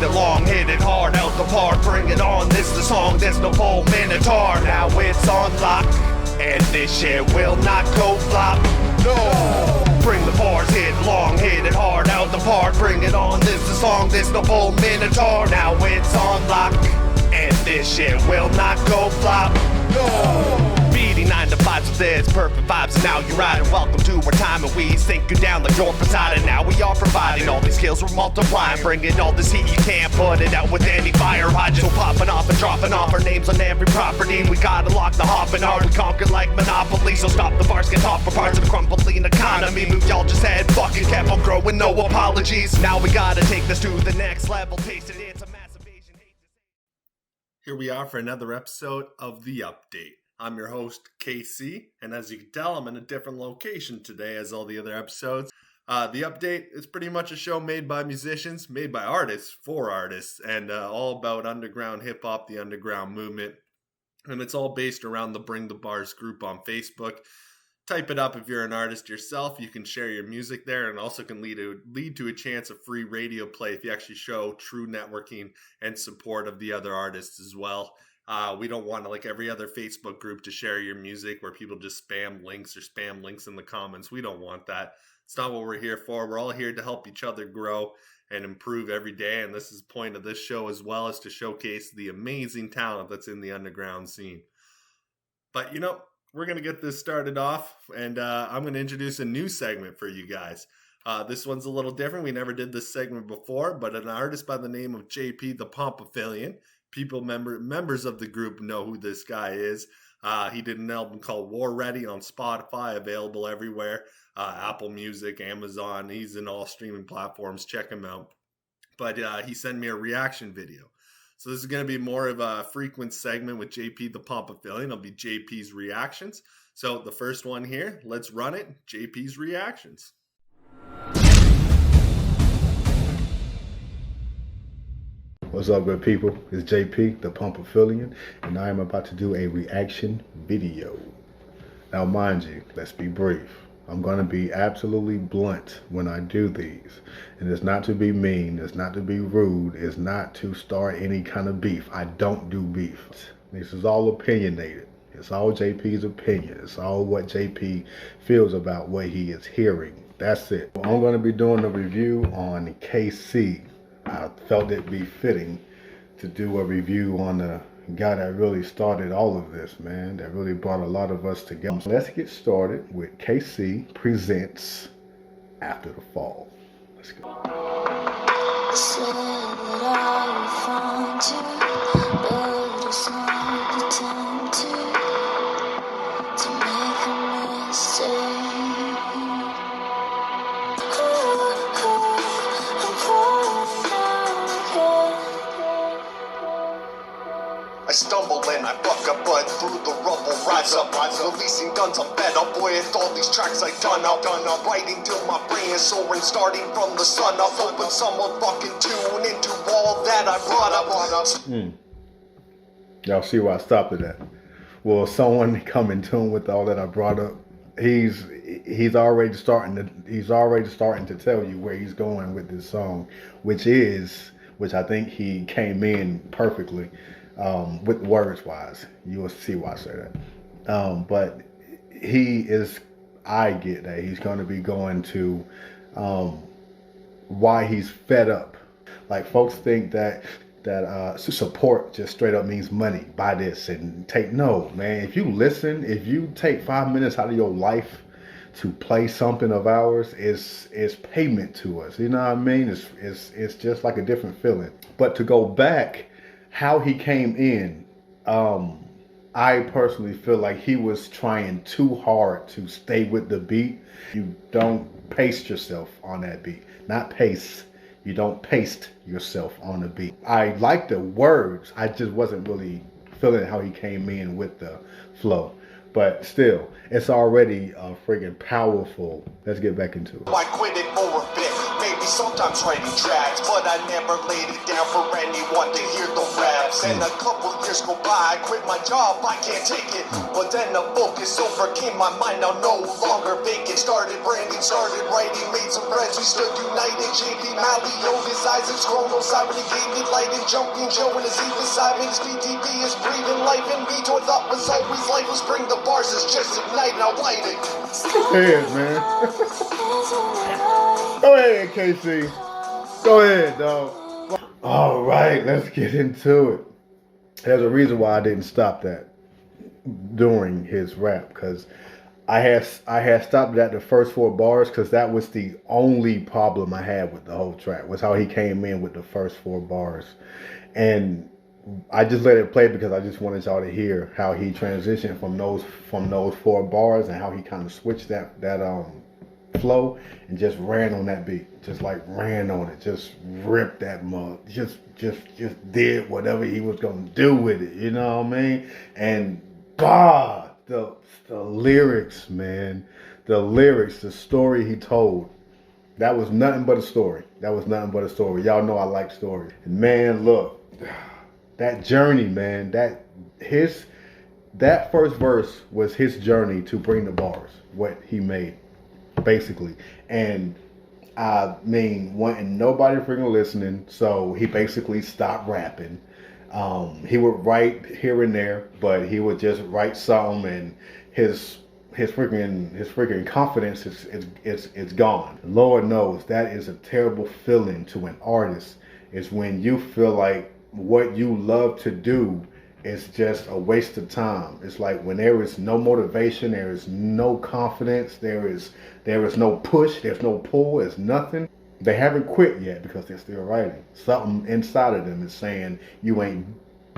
hit it long, hit it hard, out the park, bring it on. This the song, there's no full minotaur. Now it's on lock, and this shit will not go flop. No! Bring the bars, hit long, hit it hard, out the park, bring it on. This the song, this the full minotaur. Now it's on lock, and this shit will not go flop. No! Beating 9 to 5, so there's perfect vibes, and now you're riding. Welcome to our time, and we sink you down like your facade. And now we are providing all these skills, we're multiplying, bringing all this heat, you can't put it out with any fire hydrant. So popping off and dropping off our names on every property. We gotta lock the hopping hard, we conquer like Monopoly. So stop the bars, get off for parts of the crumbling economy. Move y'all just had fucking kept on growing, no apologies. Now we gotta take this to the next level, taste it, it's a massive Asian hate. Here we are for another episode of The Update. I'm your host, KC, and as you can tell, I'm in a different location today as all the other episodes. The Update is pretty much a show made by musicians, made by artists, for artists, and all about underground hip-hop, the underground movement. And it's all based around the BringTheBars group on Facebook. Type it up if you're an artist yourself. You can share your music there, and also can lead to a chance of free radio play if you actually show true networking and support of the other artists as well. We don't want to, like every other Facebook group, to share your music where people just spam links in the comments. We don't want that. It's not what we're here for. We're all here to help each other grow and improve every day. And this is the point of this show as well, is to showcase the amazing talent that's in the underground scene. But, we're going to get this started off, and I'm going to introduce a new segment for you guys. This one's a little different. We never did this segment before, but an artist by the name of JP the Pompafillian. Members of the group know who this guy is. He did an album called War Ready on Spotify, available everywhere. Apple Music, Amazon. He's in all streaming platforms. Check him out. But he sent me a reaction video. So this is going to be more of a frequent segment with JP the Pompafillian. It'll be JP's reactions. So the first one here, let's run it. JP's reactions. What's up, good people? It's JP, the Pompafillian, and I am about to do a reaction video. Now, mind you, let's be brief. I'm going to be absolutely blunt when I do these. And it's not to be mean, it's not to be rude, it's not to start any kind of beef. I don't do beef. This is all opinionated. It's all JP's opinion. It's all what JP feels about what he is hearing. That's it. I'm going to be doing a review on KC. I felt it be fitting to do a review on the guy that really started all of this, man, that really brought a lot of us together. So let's get started with KC Presents After the Fall. Let's go. Said that I would find you, but it's not the time to make a mistake. I stumble and I buck up, but through the rubble rise up. Releasing guns, I'm fed up with all these tracks I done up. Writing till my brain is soaring, starting from the sun up. Hoping someone fucking tune into all that I brought up. Y'all see where I stopped at that? Will someone come in tune with all that I brought up? He's already starting to tell you where he's going with this song, which I think he came in perfectly. With words wise, you will see why I say that. But I get that he's going to be going to why he's fed up. Like, folks think that support just straight up means money. Buy this and take. No, man. If you take 5 minutes out of your life to play something of ours, is payment to us. You know what I mean? It's just like a different feeling. But to go back, how he came in, I personally feel like he was trying too hard to stay with the beat. You don't pace yourself on that beat. Not pace. You don't paste yourself on the beat. I like the words. I just wasn't really feeling how he came in with the flow. But still, it's already friggin' powerful. Let's get back into it. I quit it for a bit. Maybe sometimes writing tracks, but I never laid it down for anyone to hear the raps. And a couple years go by, I quit my job, I can't take it. But then the focus overcame my mind, now no longer vacant. Started branding, started writing, made some friends, we stood united. JP Malley, Otis Isaacs, Chrono Simon, and gave me light. And Jumping Joe and his Eva Simons, BTB is breathing life in me. To thought was always life was bring the bars, is just ignite, now light it. Go ahead, man. Go ahead, KC. Go ahead, dog. All right, let's get into it. There's a reason why I didn't stop that during his rap, because I had stopped it at the first 4 bars, because that was the only problem I had with the whole track, was how he came in with the first 4 bars. And I just let it play because I just wanted y'all to hear how he transitioned from those 4 bars, and how he kind of switched that flow and just ran on that beat, just like ran on it, just ripped that mug, just did whatever he was gonna do with it, you know what I mean? And the lyrics, man, the story he told, that was nothing but a story. Y'all know I like stories. And man, look, that journey, man, that first verse was his journey to bring the bars, what he made, basically. And I mean, wasn't nobody freaking listening, so he basically stopped rapping. He would write here and there, but he would just write something, and his freaking confidence is gone. Lord knows that is a terrible feeling to an artist, is when you feel like what you love to do is just a waste of time. It's like when there is no motivation, there is no confidence, there is no push, there's no pull, there's nothing. They haven't quit yet because they're still writing. Something inside of them is saying, you ain't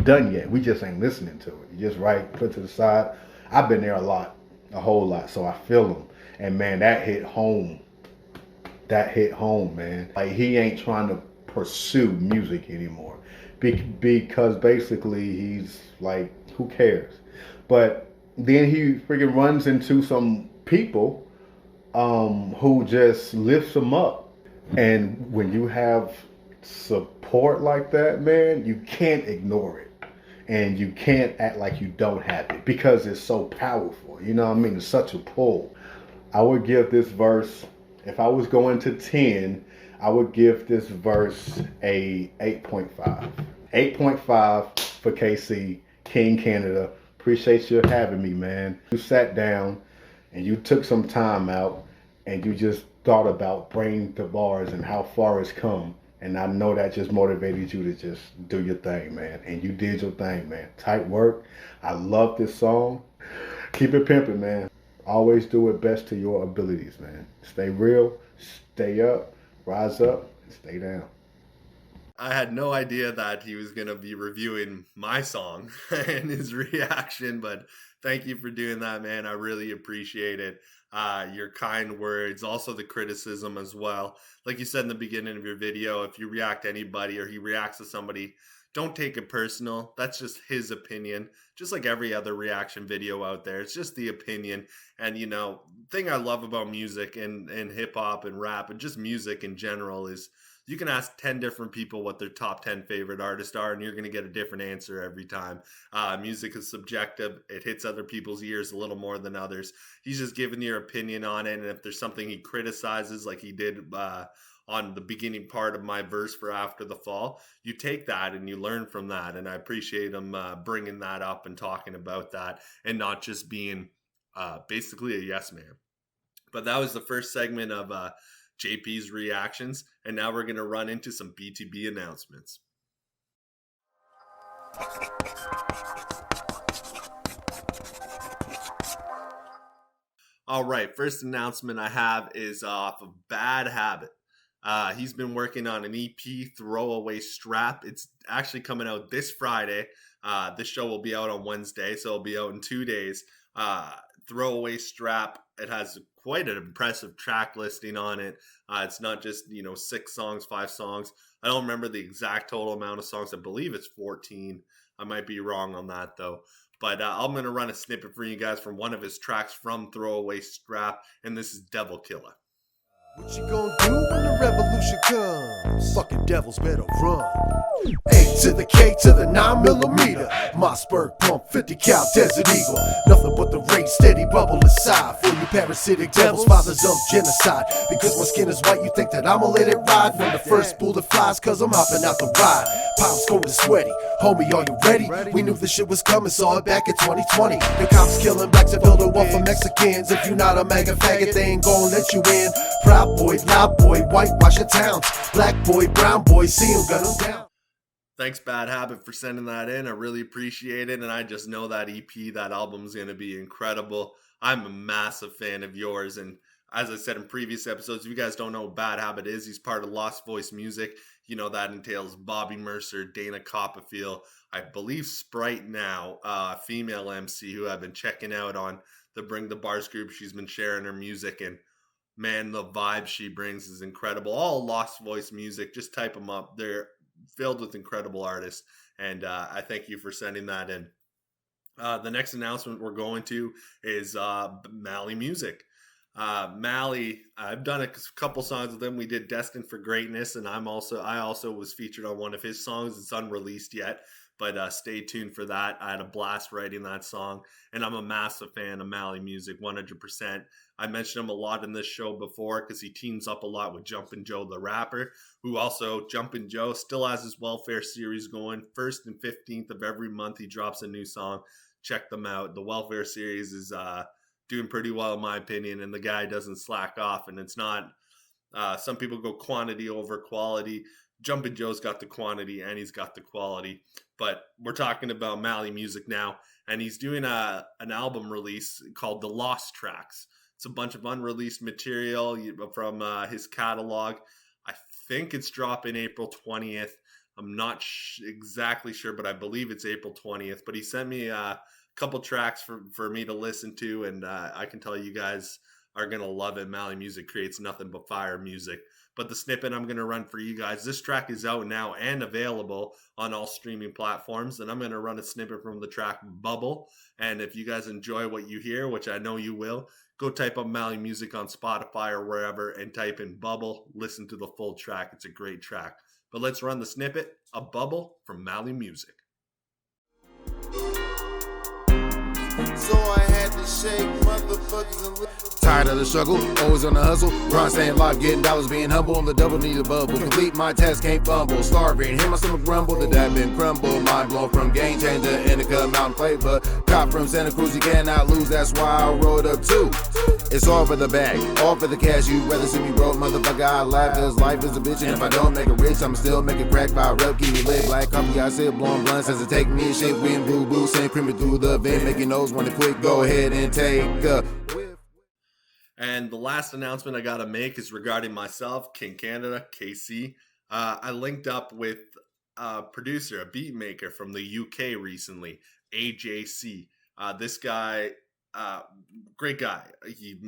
done yet. We just ain't listening to it. You just write, put it to the side. I've been there a whole lot, so I feel them. And man, that hit home. Man. Like, he ain't trying to pursue music anymore. Because basically he's like, who cares? But then he freaking runs into some people who just lifts him up. And when you have support like that, man, you can't ignore it. And you can't act like you don't have it, because it's so powerful. You know what I mean? It's such a pull. I would give this verse, if I was going to 10, I would give this verse a 8.5. 8.5 for KC, KingCanada. Appreciate you having me, man. You sat down and you took some time out and you just thought about BringTheBars and how far it's come. And I know that just motivated you to just do your thing, man. And you did your thing, man. Tight work. I love this song. Keep it pimping, man. Always do it best to your abilities, man. Stay real, stay up, rise up, and stay down. I had no idea that he was going to be reviewing my song and his reaction, but thank you for doing that, man. I really appreciate it. Your kind words, also the criticism as well. Like you said in the beginning of your video, if you react to anybody or he reacts to somebody, don't take it personal. That's just his opinion. Just like every other reaction video out there. It's just the opinion. And, you know, thing I love about music and hip hop and rap and just music in general is you can ask 10 different people what their top 10 favorite artists are, and you're going to get a different answer every time. Music is subjective. It hits other people's ears a little more than others. He's just giving your opinion on it. And if there's something he criticizes, like he did on the beginning part of my verse for After the Fall, you take that and you learn from that. And I appreciate him bringing that up and talking about that and not just being basically a yes man. But that was the first segment of JP's reactions, and now we're going to run into some BTB announcements. All right, first announcement I have is off of Bad Habit. He's been working on an EP, Throwaway Strap. It's actually coming out this Friday. This show will be out on Wednesday, so it'll be out in 2 days. Throwaway Strap, it has quite an impressive track listing on it. It's not just, 6 songs, 5 songs. I don't remember the exact total amount of songs. I believe it's 14. I might be wrong on that, though. But I'm going to run a snippet for you guys from one of his tracks from Throwaway Strap, and this is Devil Killer. What you gonna do when the revolution comes? Fucking devils better run. A to the K to the 9mm. My spurt pump 50 cal Desert Eagle. Nothing but the rain steady bubble inside. For you parasitic devils, fathers of genocide. Because my skin is white, you think that I'ma let it ride when the first bullet flies, cause I'm hopping out the ride. Palms going sweaty. Homie, are you ready? We knew this shit was coming, saw it back in 2020. The cops killing blacks and build a wall for Mexicans. If you not a mega faggot, they ain't gon' let you in. Proud boy, loud boy, whitewashing towns. Black boy, brown boy, see him, gun him down. Thanks, Bad Habit, for sending that in. I really appreciate it, and I just know that EP, that album is going to be incredible. I'm a massive fan of yours, and as I said in previous episodes, if you guys don't know what Bad Habit is, he's part of Lost Voice Music. You know, that entails Bobby Mercer, Dana Coppafeel, I believe Spryte now, female MC who I've been checking out on the BringTheBars group. She's been sharing her music, and man, the vibe she brings is incredible. All Lost Voice Music, just type them up. They're filled with incredible artists, and I thank you for sending that in. The next announcement we're going to is Mally Muzik. Mally, I've done a couple songs with him. We did Destined for Greatness, and I also was featured on one of his songs. It's unreleased yet, but stay tuned for that. I had a blast writing that song, and I'm a massive fan of Mally Muzik, 100%. I mentioned him a lot in this show before because he teams up a lot with Jumpin' Joe the rapper, who also, Jumpin' Joe, still has his welfare series going. 1st and 15th of every month, he drops a new song. Check them out. The welfare series is doing pretty well in my opinion, and the guy doesn't slack off, and it's not some people go quantity over quality. Jumpin' Joe's got the quantity and he's got the quality, but we're talking about Mally Muzik now, and he's doing an album release called The Lost Tracks. It's a bunch of unreleased material from his catalog. I think it's dropping April 20th. I'm not exactly sure, but I believe it's April 20th. But he sent me a couple tracks for me to listen to, and I can tell you guys are going to love it. Mally Muzik creates nothing but fire music. But the snippet I'm going to run for you guys, this track is out now and available on all streaming platforms, and I'm going to run a snippet from the track Bubble. And if you guys enjoy what you hear, which I know you will, go type up Mally Muzik on Spotify or wherever and type in Bubble. Listen to the full track. It's a great track. But let's run the snippet of Bubble from Mally Muzik. So I had to shake motherfuckers and Tired of the struggle, always on the hustle. Grind, staying live, getting dollars, being humble. On the double, need a bubble. Complete my task, can't fumble. Starving, hear my stomach grumble. The dad been crumble. Mind blown from game changer, indica, mountain flavor. Cop from Santa Cruz, you cannot lose. That's why I rolled up too. It's all for the bag, all for the cash. You'd rather see me broke, motherfucker. I laugh, cause life is a bitch. And if I don't make it rich, I'ma still make it crack. Fire up, keep me lit. Black coffee, I sit blowing blunts. As it take me and shit, we in boo boo. Send creaming through the vent, making those wanna quit. Go ahead and take a whiff. And the last announcement I got to make is regarding myself, KingCanada, KC. I linked up with a producer, a beat maker from the UK recently, AJC. This guy, great guy.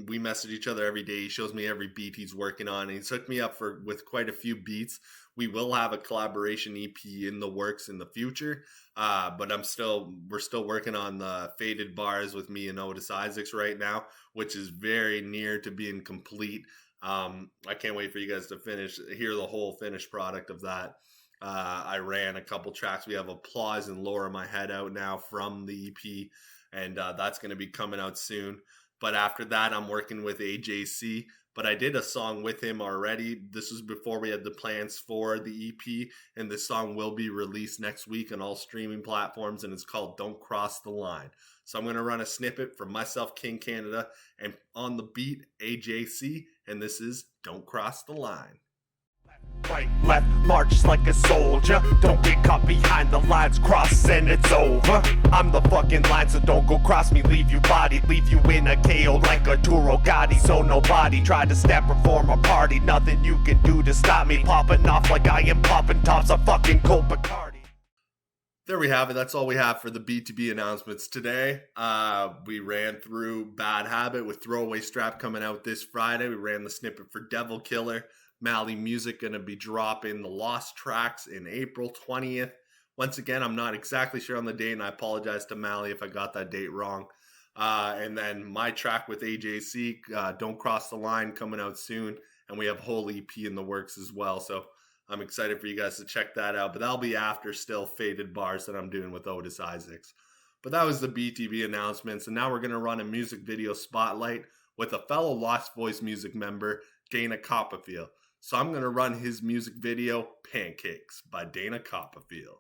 We message each other every day. He shows me every beat he's working on. And he's hooked me up with quite a few beats. We will have a collaboration EP in the works in the future. But we're still working on the Faded Bars with me and Otis Isaacs right now, which is very near to being complete. I can't wait for you guys to hear the whole finished product of that. I ran a couple tracks. We have Applause and Lower My Head out now from the EP, and that's going to be coming out soon. But after that, I'm working with AJC. But I did a song with him already. This was before we had the plans for the EP, and this song will be released next week on all streaming platforms, and it's called Don't Cross the Line. So I'm going to run a snippet from myself, KingCanada, and on the beat, AJC, and this is Don't Cross the Line. Right, left, march like a soldier. Don't get caught behind the lines, cross and it's over. I'm the fucking line, so don't go cross me. Leave you body, leave you in a KO like a Turo Gotti. So nobody try to step or form a party. Nothing you can do to stop me. Popping off like I am popping tops of fucking Cold Bacardi. There we have it. That's all we have for the B2B announcements today. We ran through Bad Habit with Throwaway Strap coming out this Friday. We ran the snippet for Devil Killer. Mally Muzik going to be dropping the Lost Tracks in April 20th. Once again, I'm not exactly sure on the date, and I apologize to Mally if I got that date wrong. And then my track with AJC, Don't Cross the Line, coming out soon. and we have a whole EP in the works as well. So I'm excited for you guys to check that out. But that'll be after still Faded Bars that I'm doing with Otis Isaacs. But that was the BTB announcements, and now we're going to run a music video spotlight with a fellow Lost Voice music member, Dana Coppafeel. So I'm going to run his music video, Pancakes, by Dana Coppafeel.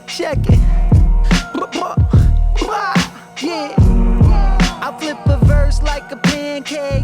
Check it. Yeah. I flip a verse like a pancake.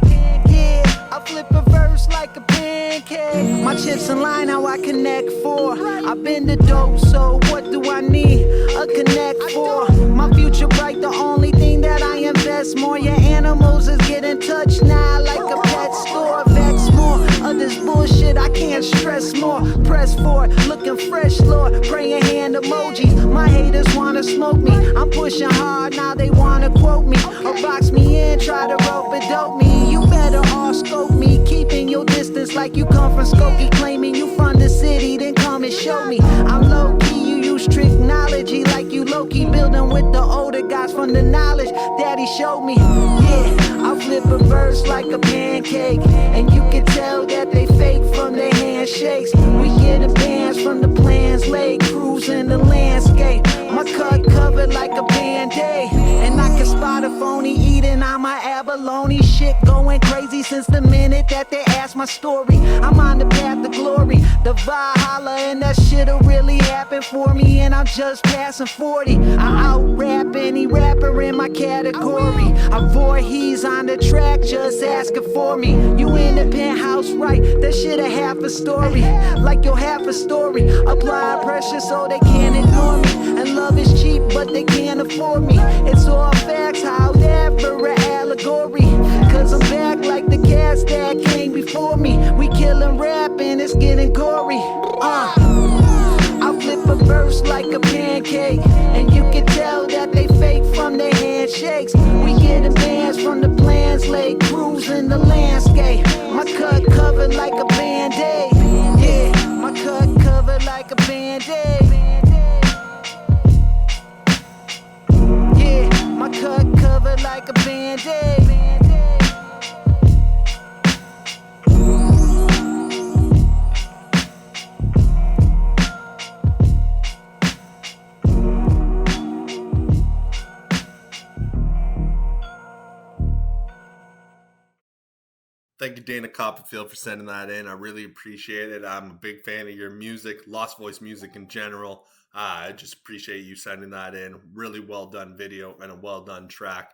Yeah. I flip a verse like a pancake. My chips in line, how I connect for. I've been the dope, so what do I need a connect for? My future bright, the only thing that I invest more. Your animals is getting touched now like a pet store. Vex more of this bullshit, I can't stress more. Press forward, looking fresh, Lord. Praying hand emojis. My haters wanna smoke me. I'm pushing hard, now they wanna quote me. Or box me in, try to rope and dope me. You better all scope me. Keeping your distance like you come from Skokie. Claiming you from the city, then come and show me. I'm low key, you use technology like you low-key. Building with the older guys from the knowledge daddy showed me. Yeah, I flip a verse like a pancake, and you can tell that they fake from their handshakes. We get the bands from the plans laid, cruising the landscape. My cut covered like a band-aid, and I can spot a phony eating on my abalone. Shit going crazy since the minute that they asked my story. I'm on the path to glory, the Valhalla, and that shit'll really happen for me. And I'm just passing 40. I out-rap any rapper in my category. I avoid he's on the track, just asking for me. You in the penthouse, right? That shit a half a story, like your half a story. Apply pressure so they can't ignore me. And love is cheap, but they can't afford me. It's all facts, however an allegory. Cause I'm back like the cats that came before me. We killing rap and it's getting gory. I flip a verse like a pancake, and you can tell that they fake from their handshakes. We get bands from the plans laid, cruising the landscape. My cut covered like a band-aid. Yeah, my cut covered like a band-aid. Yeah, my cut covered like a band-aid. Thank you, Dana Coppafeel, for sending that in. I really appreciate it. I'm a big fan of your music, Lost Voice music in general. I just appreciate you sending that in. Really well done video and a well done track.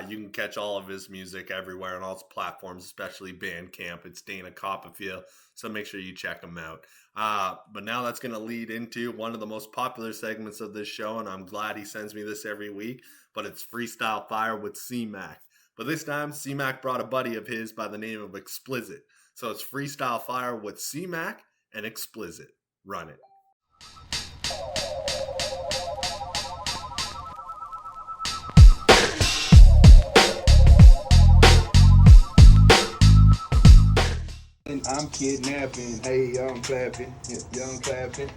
You can catch all of his music everywhere on all his platforms, especially Bandcamp. It's Dana Coppafeel, so make sure you check him out. But now that's going to lead into one of the most popular segments of this show, and I'm glad he sends me this every week, but it's Freestyle Fire with C-Mack. But this time, C-Mack brought a buddy of his by the name of Explicit. So it's Freestyle Fire with C-Mack and Explicit. Run it. I'm kidnapping, hey, I'm clapping, yeah, I'm clapping,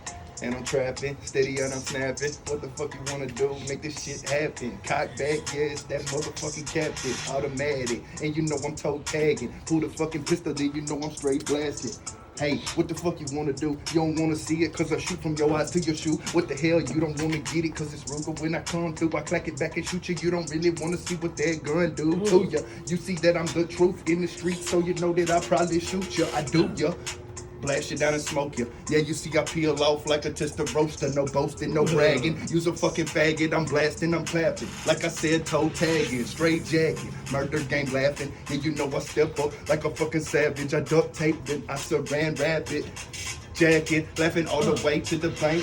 and I'm trapping, steady and I'm snapping. What the fuck you wanna do? Make this shit happen. Cock back, yeah, it's that motherfucking captain, automatic, and you know I'm toe tagging. Pull the fucking pistol, then you know I'm straight blasting. Hey, what the fuck you wanna do? You don't wanna see it, cause I shoot from your eyes to your shoe. What the hell, you don't wanna get it, cause it's Ruger. When I come through, I clack it back and shoot you. You don't really wanna see what that gun do to ya. You see that I'm the truth in the street, so you know that I probably shoot ya. I do ya. Blast you down and smoke you. Yeah, you see I peel off like a tester roaster. No boasting, no bragging. Use a fucking faggot. I'm blasting, I'm clapping. Like I said, toe tagging, straight jacket. Murder game laughing. Yeah, you know I step up like a fucking savage. I duct tape, then I saran wrap it. Jacket, laughing all the way to the bank.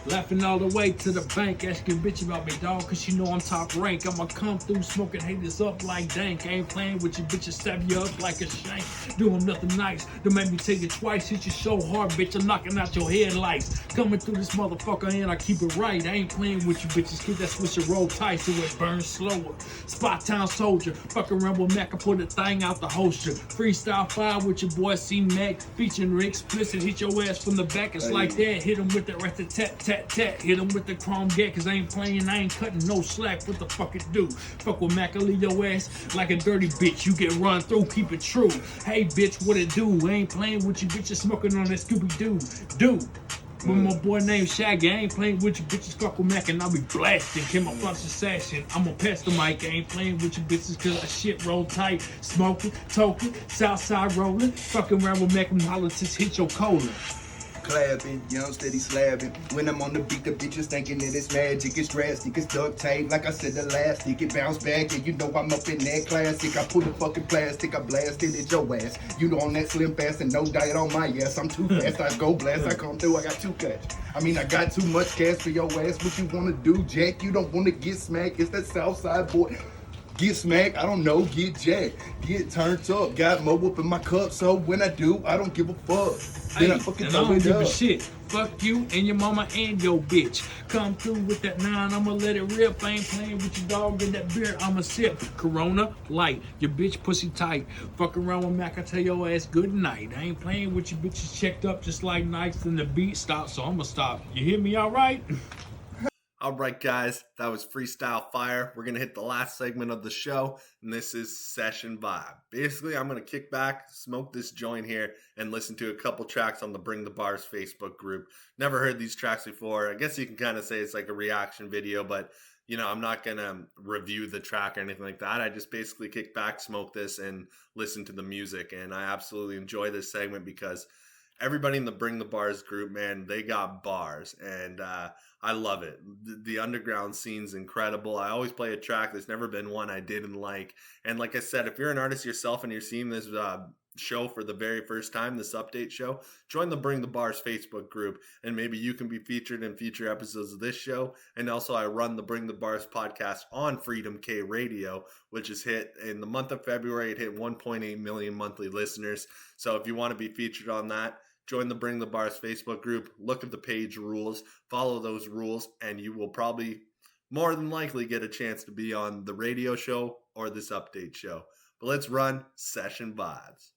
Laughing all the way to the bank, asking bitch about me, dog, cause you know I'm top rank. I'ma come through smoking haters up like dank. I ain't playing with you bitches, stab you up like a shank. Doing nothing nice, don't make me take it twice. Hit you so hard, bitch, I'm knocking out your headlights. Coming through this motherfucker and I keep it right. I ain't playing with you bitches, keep that switcher roll tight so it burns slower. Spot town soldier, fuck around with Mac, I put a thing out the holster. Freestyle Fire with your boy C-Mack, featuring Rick Explicit, hit your ass from the back, it's like that. Hit him with the rest of tat tat tat, hit him with the chrome get, cause I ain't playing, I ain't cutting no slack, what the fuck it do? Fuck with Mac, I leave your ass like a dirty bitch, you get run through, keep it true. Hey bitch, what it do? I ain't playing with you bitches, smoking on that Scooby-Doo, dude. With my boy named Shaggy, I ain't playing with you bitches, fuck with Mac and I'll be blasting. Camouflage assassin, I'ma pass the mic. I ain't playing with you bitches cause that shit roll tight. Smoking, toking, Southside rolling. Fucking around with Mac and politics, hit your colon. Clapping, young steady slapping. When I'm on the beat, the bitches thinking that it's magic, it's drastic, it's duct tape. Like I said, elastic, it bounce back, and you know I'm up in that classic. I pull the fucking plastic, I blast it at your ass. You know on that slim fast and no diet on my ass. I'm too fast, I go blast, I come through, I got two cuts. I mean, I got too much cash for your ass. What you wanna do, Jack? You don't wanna get smacked. It's that Southside boy. Get smacked, I don't know, get jacked, get turned up, got more whoop in my cup, so when I do, I don't give a fuck. Then I fucking and I throw don't it give a up. shit. Fuck you and your mama and your bitch. Come through with that 9, I'ma let it rip. I ain't playing with your dog in that beer, I'ma sip. Corona light, your bitch pussy tight. Fuck around with Mac, I tell your ass good night. I ain't playing with your bitches checked up just like nights and the beat stops, so I'ma stop. You hear me all right? All right, guys, that was Freestyle Fire. We're going to hit the last segment of the show, and this is Session Vibe. Basically, I'm going to kick back, smoke this joint here, and listen to a couple tracks on the BringTheBars Facebook group. Never heard these tracks before. I guess you can kind of say it's like a reaction video, but, you know, I'm not going to review the track or anything like that. I just basically kick back, smoke this, and listen to the music, and I absolutely enjoy this segment because everybody in the BringTheBars group, man, they got bars, and I love it. The underground scene's incredible. I always play a track. There's never been one I didn't like. And like I said, if you're an artist yourself and you're seeing this show for the very first time, this update show, join the BringTheBars Facebook group, and maybe you can be featured in future episodes of this show. And also, I run the BringTheBars podcast on Freedom K Radio, which is hit in the month of February. It hit 1.8 million monthly listeners. So if you want to be featured on that, join the BringTheBars Facebook group, look at the page rules, follow those rules, and you will probably more than likely get a chance to be on the radio show or this update show. But let's run Session Vibes.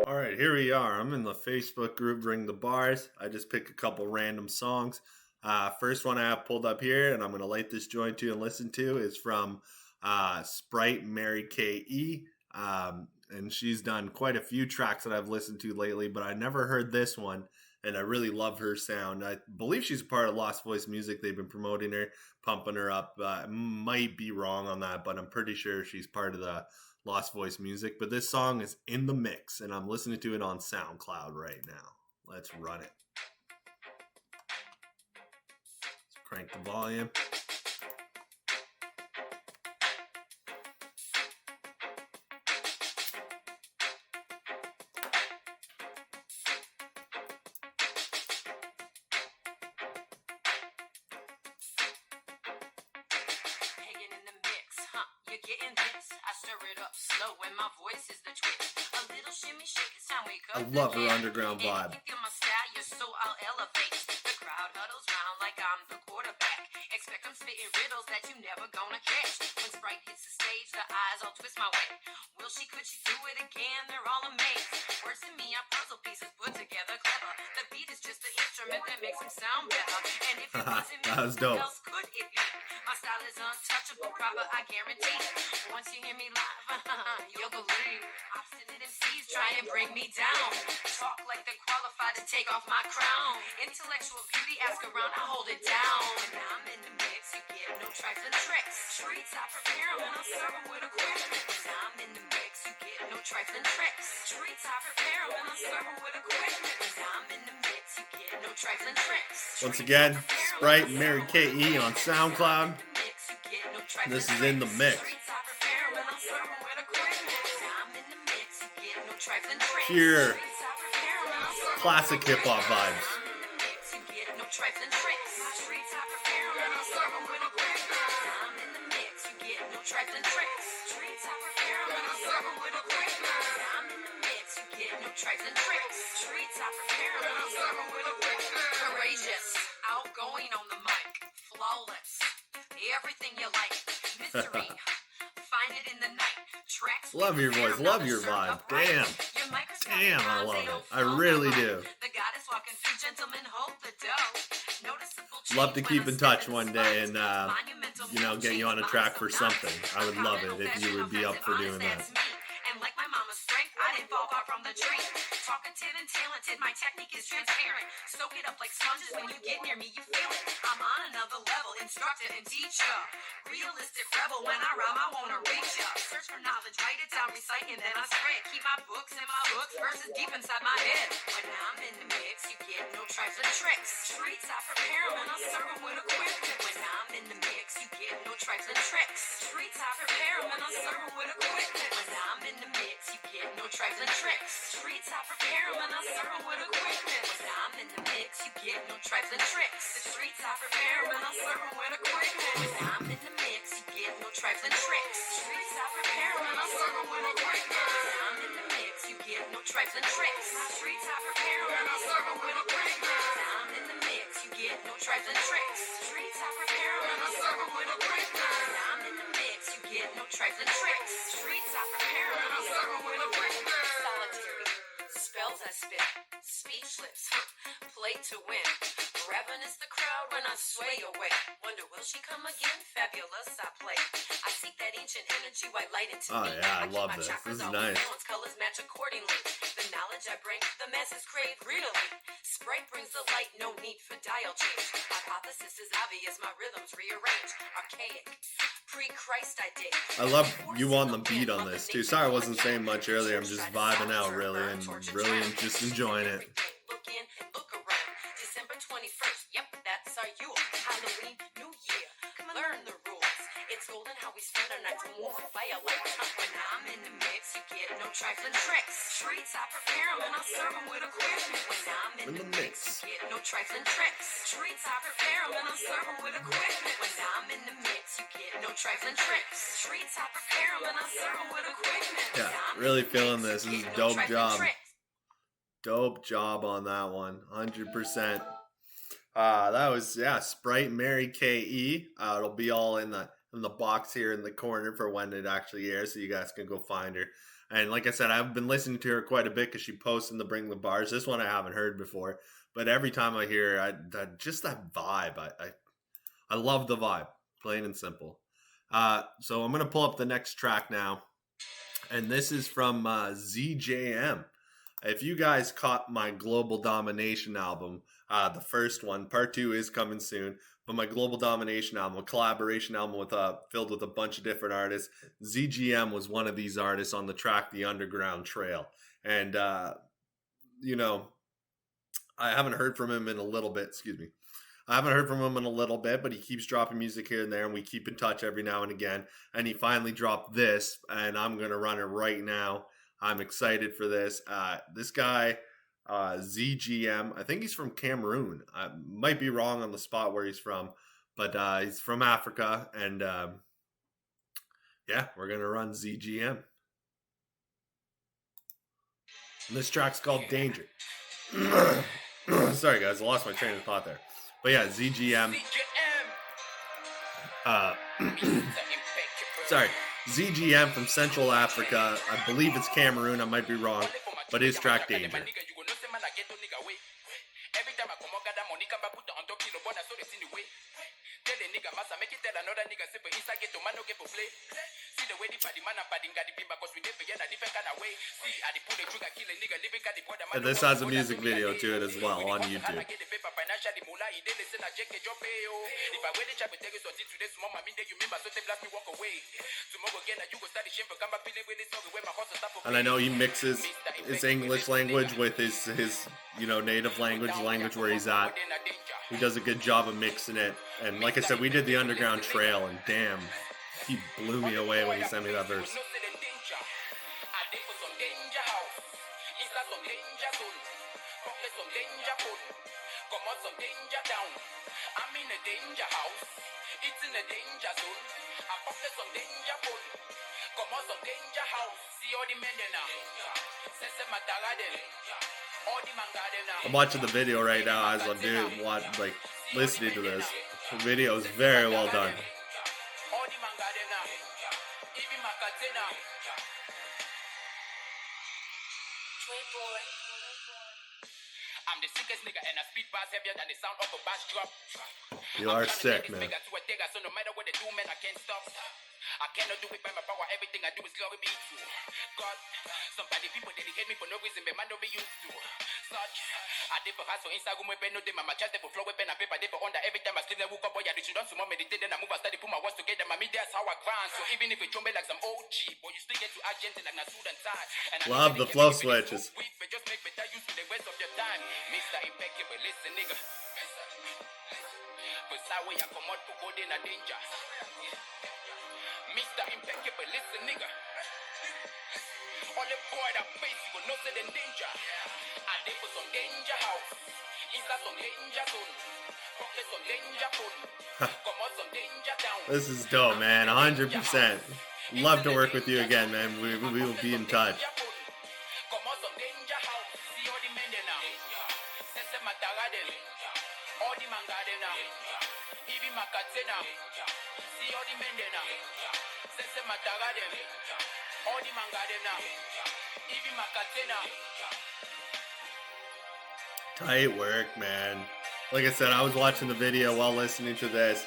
All right, here we are. I'm in the Facebook group BringTheBars. I just picked a couple random songs. First one I have pulled up here, and I'm going to light this joint to and listen to, is from Sprite Mary Kay E. And she's done quite a few tracks that I've listened to lately, but I never heard this one, and I really love her sound. I believe she's a part of Lost Voice Music. They've been promoting her, pumping her up. Might be wrong on that, but I'm pretty sure she's part of the Lost Voice Music. But this song is in the mix, and I'm listening to it on SoundCloud right now. Let's run it. Crank the volume. I love her underground vibe. Expect I'm spitting riddles that you never gonna catch. When Spryte hits the stage, the eyes all twist my way. Will she, could she do it again? They're all amazed. Words to me are puzzle pieces put together clever. The beat is just the instrument that makes them sound better. And if it wasn't me, who else could it be? My style is untouchable, proper, I guarantee. Once you hear me live, you'll believe. Obstinate MCs try and bring me down. Talk like they're qualified to take off my crown. Intellectual beauty, ask around, I hold it down. When I'm in the mix, you get no trifling tricks. Treats, I prepare them and I'll serve them with a quick. When I'm in the mix, you get no trifling tricks. Treats, I prepare them and I'll serve them with a quick. When I'm in the mix, you get no trifling tricks. Once again, Sprite Mary Kay E on SoundCloud. This is in the mix. Pure classic hip hop vibes. Courageous, outgoing on the mic, flawless, everything you like. Mystery, find it in the night. Tracks. Love your voice, love your vibe. Damn, I love it. I really do. The goddess walking through, gentlemen, hold the dough. Noticeable. Love to keep in touch one day and get you on a track for something. I would love it if you would be up for doing that. And like my mama's strength, I didn't fall far from the tree. Talkative and talented, my technique is transparent. Soak it up like sponges, when you get near me, you feel it. I'm on another level, instructor and teacher. Realistic rebel, when I rhyme, I wanna reach ya. Search for knowledge, write it down, recite, and then I spread. Keep my books in my books, verses deep inside my head. When I'm in the mix, you get no trifling tricks. Streets, I prepare 'em and I serve 'em with equipment. When I'm in the mix, you get no trifling tricks. Streets, I prepare 'em and I serve 'em with equipment. When I'm in the mix, you get no trifling tricks. Streets, I prepare 'em and I serve 'em with equipment. When I'm in the mix, you get no trifling tricks. The streets, I prepare 'em and I serve 'em with equipment. When I'm in the mix, you get no trifling tricks. Streets, I prepare 'em and I serve 'em with equipment. When I'm in the mix, you get no trifling tricks. Streets, I prepare 'em and I serve 'em with equipment. When I'm in the mix, you get no trifling tricks. Streets, I prepare 'em and I serve 'em with equipment. When I'm in the mix, you get no trifling tricks. Streets, I prepare 'em and I serve 'em with equipment. Solitary spells I spit, speechless, play to win. Ravenous the crowd when I sway away. Wonder will she come again? Fabulous I play. I seek that ancient energy, white light into me. Oh yeah, I love this. This is nice. Colors match accordingly. The knowledge I bring, the masses crave greedily. Sprite brings the light, no need for dial change. Hypothesis is obvious, my rhythms rearrange. Archaic, pre-Christ I did. I love you on the beat on this too. Sorry I wasn't saying much earlier. I'm just vibing out really and just enjoying it. Look in and look around. December 21st, yep, that's our Yule. Halloween, New Year, learn the rules. It's golden how we spend our nights moving fire like when I'm in the mix, you get no trifling tricks. Streets, I prepare 'em and I serve 'em with equipment. When I'm in the mix, you get no trifling tricks. Streets, I prepare 'em and I serve 'em with equipment. When I'm in the mix, you get no trifling tricks. Streets, I prepare 'em and I serve 'em with equipment. Yeah, really feeling this. This is a dope job. Dope job on that one. 100%. That was Sprite Mary Kay E. It'll be all in the box here in the corner for when it actually airs, so you guys can go find her. And like I said, I've been listening to her quite a bit because she posts in the BringTheBars. This one I haven't heard before, but every time I hear her, just that vibe, I love the vibe, plain and simple. So I'm gonna pull up the next track now, and this is from Zee JM. If you guys caught my Global Domination album, the first one, part 2 is coming soon. But my Global Domination album, a collaboration album with filled with a bunch of different artists. Zee JM was one of these artists on the track The Underground Trail. And, I haven't heard from him in a little bit. I haven't heard from him in a little bit, but he keeps dropping music here and there, and we keep in touch every now and again. And he finally dropped this, and I'm going to run it right now. I'm excited for this. This guy... Zee JM, I think he's from Cameroon. I might be wrong on the spot where he's from, but he's from Africa, and we're gonna run Zee JM. And this track's called Danger. Sorry guys, I lost my train of thought there. But yeah, Zee JM. Sorry, Zee JM from Central Africa. I believe it's Cameroon, I might be wrong, but his track Danger. And this has a music video to it as well on YouTube. And I know he mixes his English language with his native language where he's at. He does a good job of mixing it. And like I said, we did the Underground Trail, and damn, He blew me away when he sent me that verse. I'm in a danger house. It's in a danger zone. I popped some danger phone. Come on, some danger house. See all the men now. I'm watching the video right now as I'm doing listening to this. The video is very well done. I'm the sickest nigga and I speed bass heavier than the sound of a bass drop. You are sick, man. So no matter what they do, man, I can't stop. I cannot do it by my power. Everything I do is glory be to God. Somebody people dedicate me for no reason, but man don't be used to such. I did for hustle inside room weapon, no day my chest they for flow weapon and paper they for under every time I sleep. I woke up, boy, I do don't small meditate, then I move, I study, put my words together. My that's how I grind. So even if it jump like some old cheap, boy, you still get to agent like na suit and tie. And I love the flow switches. But just make better use of the rest of your time. Mr. Impeccable, listen, nigga. But way I come out to go in a danger. Mr. Impeccable, listen, nigga. All the boy that face you will not say in danger. I did for some danger house. Inside some danger zone. Pocket some danger phone. Come on some danger down. This is dope, man. 100%. Love to work with you again, man. We will be in touch. Come on some danger house. See all the men there now. Sese mataradel. All the mangade now. Even makatena. See all the men there now. Sese mataradel. All the mangade now. Even makatena. Tight work, man. Like I said, I was watching the video while listening to this.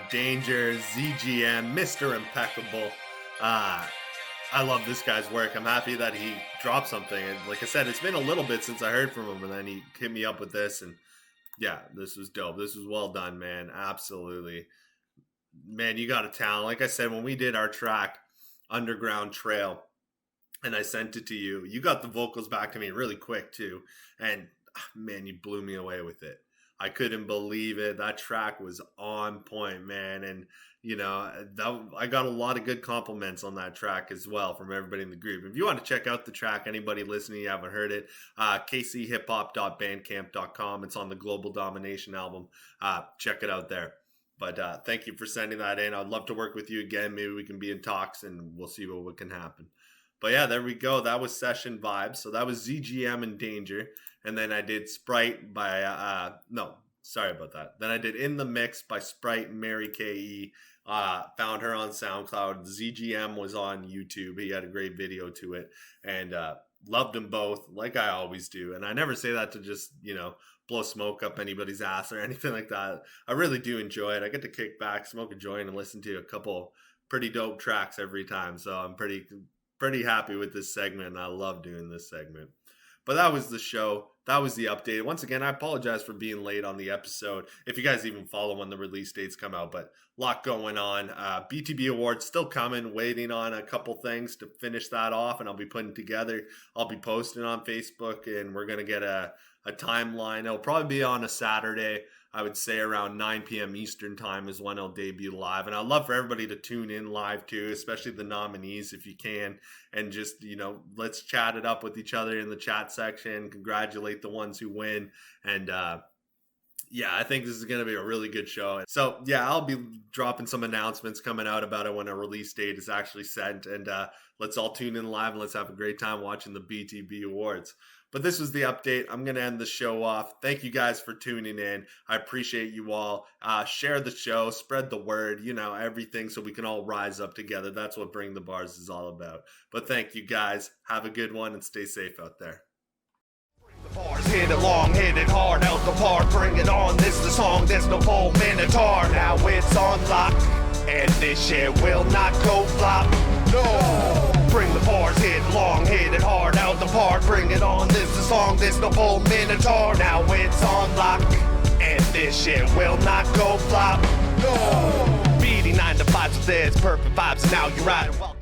Danger, Zee JM, Mr. Impeccable. I love this guy's work. I'm happy that he dropped something. And like I said, it's been a little bit since I heard from him, and then he hit me up with this. And yeah, this was dope. This was well done, man. Absolutely. Man, you got a talent. Like I said, when we did our track, Underground Trail, and I sent it to you, you got the vocals back to me really quick too. And man, you blew me away with it. I couldn't believe it. That track was on point, man. And, you know, I got a lot of good compliments on that track as well from everybody in the group. If you want to check out the track, anybody listening, you haven't heard it, kchiphop.bandcamp.com. It's on the Global Domination album. Check it out there. But thank you for sending that in. I'd love to work with you again. Maybe we can be in talks and we'll see what can happen. But yeah, there we go. That was Session Vibes. So that was Zee JM and Danger. And then I did Spryte by, no, sorry about that. Then I did In the Mix by Sprite Mary Kay E. Found her on SoundCloud. Zee JM was on YouTube. He had a great video to it. And loved them both, like I always do. And I never say that to just, you know, blow smoke up anybody's ass or anything like that. I really do enjoy it. I get to kick back, smoke a joint, and listen to a couple pretty dope tracks every time. So I'm pretty happy with this segment. I love doing this segment. But that was the show. That was the update. Once again, I apologize for being late on the episode. If you guys even follow when the release dates come out, but a lot going on. BTB Awards still coming, waiting on a couple things to finish that off, and I'll be putting together. I'll be posting on Facebook, and we're going to get a timeline. It'll probably be on a Saturday. I would say around 9 p.m. Eastern time is when it'll debut live. And I'd love for everybody to tune in live too, especially the nominees if you can. And just, you know, let's chat it up with each other in the chat section. Congratulate the ones who win. And yeah, I think this is going to be a really good show. So yeah, I'll be dropping some announcements coming out about it when a release date is actually sent. And let's all tune in live and let's have a great time watching the BTB Awards. But this was the update. I'm going to end the show off. Thank you guys for tuning in. I appreciate you all. Share the show, spread the word, you know, everything so we can all rise up together. That's what Bring the Bars is all about. But thank you guys. Have a good one and stay safe out there. Bars, hit it long, hit it hard, out the park, bring it on, this the song, there's no full minotaur, now it's on lock, and this shit will not go flop, no! Bring the bars, hit long, hit it hard, out the park, bring it on, this the song, there's no full minotaur, now it's on lock, and this shit will not go flop, no! BD 9 to 5, so there's perfect vibes, and now you're riding well.